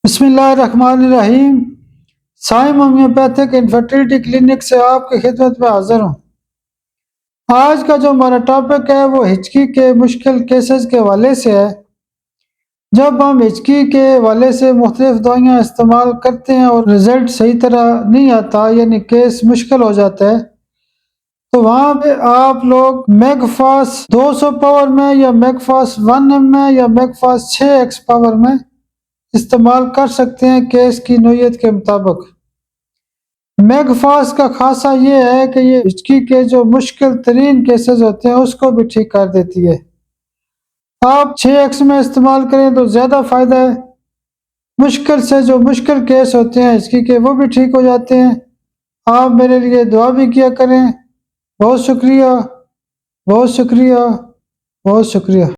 بسم اللہ الرحمن الرحیم۔ سائم ہومیوپیتھک انفرٹیلٹی کلینک سے آپ کی خدمت میں حاضر ہوں۔ آج کا جو ہمارا ٹاپک ہے وہ ہچکی کے مشکل کیسز کے حوالے سے ہے۔ جب ہم ہچکی کے حوالے سے مختلف دوائیاں استعمال کرتے ہیں اور رزلٹ صحیح طرح نہیں آتا، یعنی کیس مشکل ہو جاتا ہے، تو وہاں پہ آپ لوگ میگ فاس 200 پاور میں یا میگ فاس 1 میں یا میگ فاس 6x پاور میں استعمال کر سکتے ہیں کیس کی نوعیت کے مطابق۔ میگ فاس کا خاصہ یہ ہے کہ یہ ہچکی کے جو مشکل ترین کیسز ہوتے ہیں اس کو بھی ٹھیک کر دیتی ہے۔ آپ 6x میں استعمال کریں تو زیادہ فائدہ ہے۔ مشکل سے جو مشکل کیس ہوتے ہیں ہچکی کے وہ بھی ٹھیک ہو جاتے ہیں۔ آپ میرے لیے دعا بھی کیا کریں۔ بہت شکریہ، بہت شکریہ، بہت شکریہ۔